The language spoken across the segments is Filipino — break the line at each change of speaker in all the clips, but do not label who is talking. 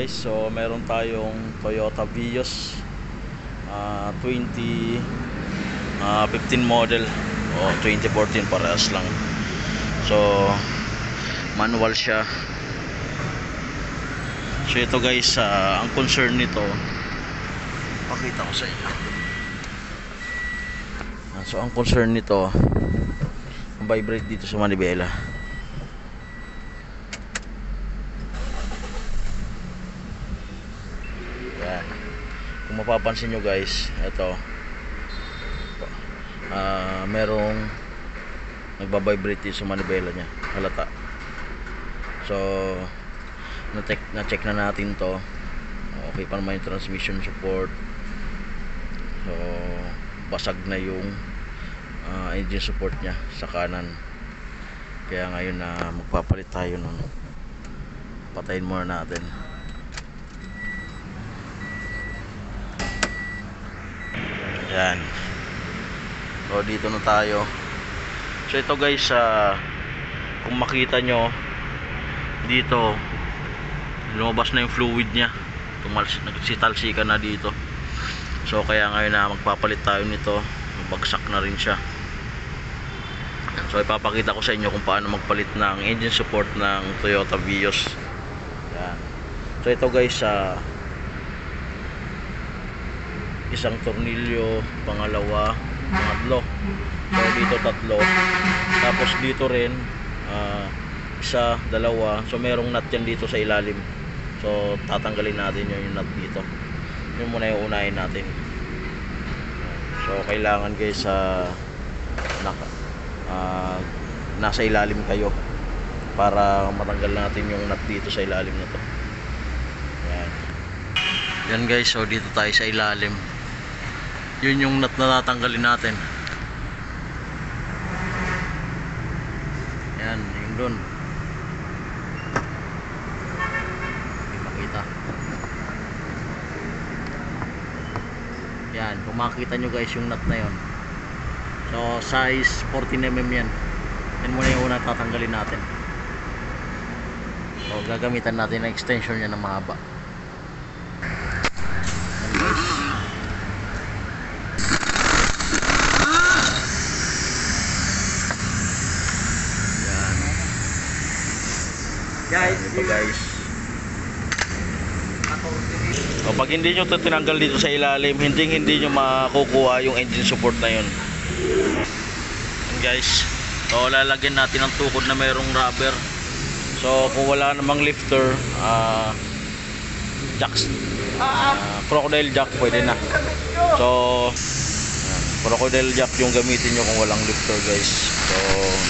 guys, so meron tayong Toyota Vios 2015 model o 2014, parehas lang. So manual siya. So ito guys, ang concern nito, pakita ko sa inyo. So ang concern nito, vibrate dito sa manibela. Yan. Kung mapapansin nyo guys, ito merong nagbabibrate dito sa manibela nya, halata. So na-check na natin to. Okay pa naman yung transmission support. So basag na yung engine support nya sa kanan. Kaya ngayon na magpapalit tayo nun. Patayin muna natin. Yan. So dito na tayo. So ito guys, kung makita nyo dito, lumabas na yung fluid nya, nagsitalsika na dito. So kaya ngayon na magpapalit tayo nito. Bagsak na rin siya. So ipapakita ko sa inyo kung paano magpalit ng engine support ng Toyota Vios. Yan. So ito guys, isang tornilyo, pangalawa, pangatlo. So dito tatlo. Tapos dito rin isa, dalawa. So merong nut yan dito sa ilalim. So tatanggalin natin yung nut dito. Yun muna yung unahin natin. So kailangan guys nasa ilalim kayo para matanggal natin yung nut dito sa ilalim na to. Yan. Yan guys, so dito tayo sa ilalim. Yun yung nut na tatanggalin natin. Yan, yung dun. Hindi makita. Yan, kung makikita nyo guys yung nut na yon. So size 14mm yan. Yan muna yung una tatanggalin natin. So gagamitan natin ang extension niya na mahaba. Yan guys. Yan. Ito guys. So, pag hindi nyo ito tinanggal dito sa ilalim, hindi nyo makukuha yung engine support na yun. Yan guys. So lalagyan natin ng tukod na mayroong rubber. So kung wala namang lifter, jacks, crocodile jack pwede na. So crocodile jack yung gamitin nyo kung walang lifter guys. So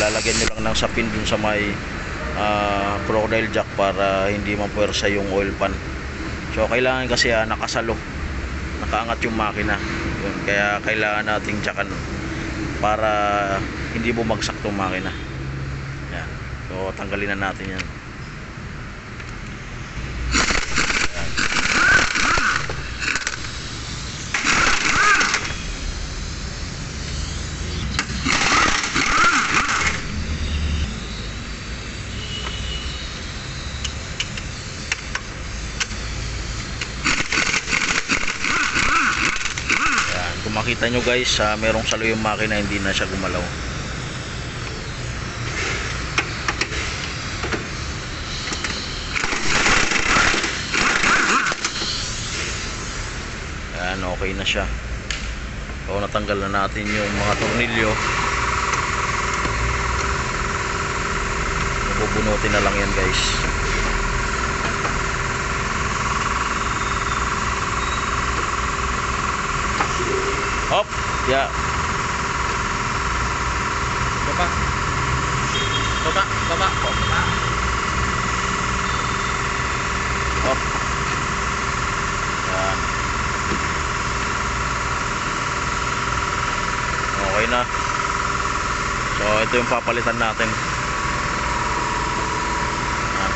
lalagyan nyo lang ng sapin dun sa may crocodile jack para hindi mapuwersa yung oil pan. So kailangan kasi nakasalo, nakaangat yung makina. Yun, kaya kailangan nating jackan para hindi bumagsak tong makina. Yan. So tanggalin na natin yan. Yan. Kung makita nyo guys, merong salo yung makina, hindi na siya gumalaw. Yan, okay na siya. So natanggal na natin yung mga tornilyo. Bubunutin na lang yan guys. Hop, ya. Baba. Hop. Yan. Okay na. So ito yung papalitan natin.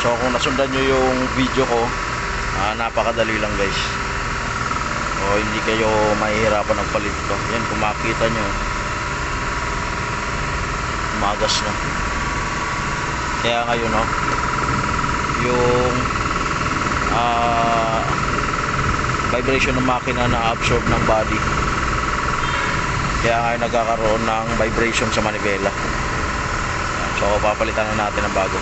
So kung nasundan nyo yung video ko, napakadali lang guys. O hindi kayo mahihirapan magpalit ito. Yan, kung makita nyo, umagas na. Kaya ngayon yung vibration ng makina na absorb ng body, kaya nga nagkakaroon ng vibration sa manibela. So papalitan na natin ng bago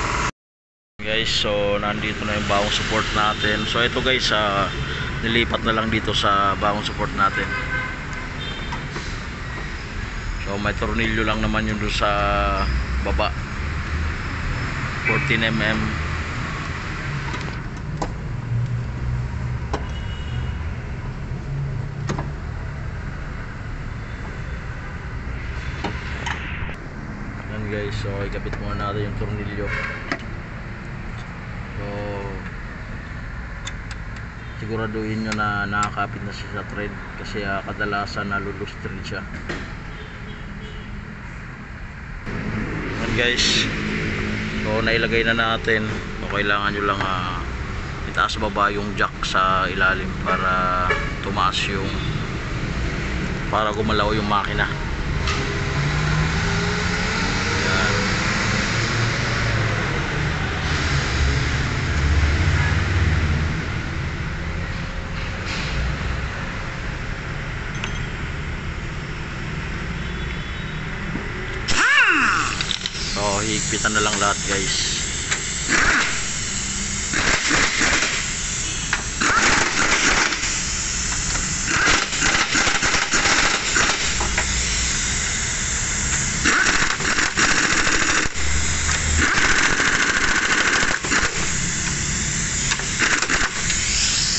guys. So nandito na yung bagong support natin. So ito guys, nilipat na lang dito sa bagong support natin. So may tornilyo lang naman yun doon sa baba, 14mm. Yan guys, so ikabit muna natin yung tornilyo. So siguraduhin nyo na nakakapit na siya sa thread, kasi kadalasan nalulus thread siya. Yan guys, so nailagay na natin. So kailangan nyo lang itaas baba yung jack sa ilalim para tumaas yung, para gumalaw yung makina. Yan. So higpitan na lang lahat guys.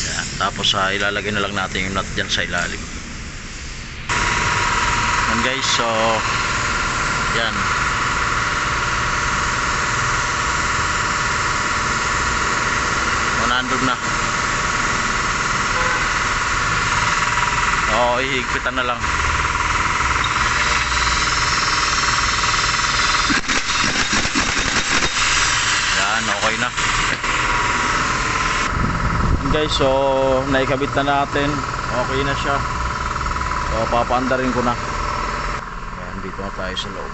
Yan. Tapos ilalagay na lang natin yung nut dyan sa ilalim. Yan guys, so yan. Nandun na. Oo, ihigpitan na lang. Yan, okay na. Guys, so naikabit na natin. Okay na siya. So papaandarin ko na. Yan, dito na tayo sa loob.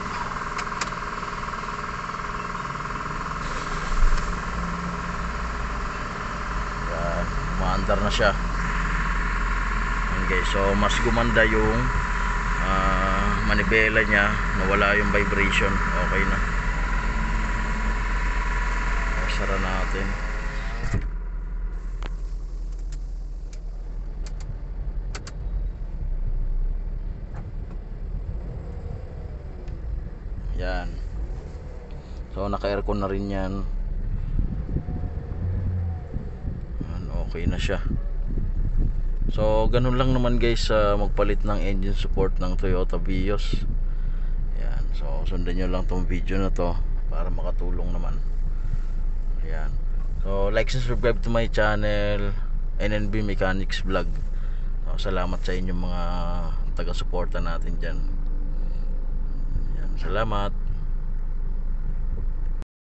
Maandar na siya. Okay, so mas gumanda yung manibela niya, nawala yung vibration. Okay na. Sara natin. Yan. So naka-aircon na rin yan. Okay na siya. So ganun lang naman guys, magpalit ng engine support ng Toyota Vios. Yan. So sundan nyo lang tong video na to para makatulong naman. Yan. So like and subscribe to my channel, NNB Mechanics Vlog. So, salamat sa inyong mga taga-suporta natin dyan. Yan. Salamat.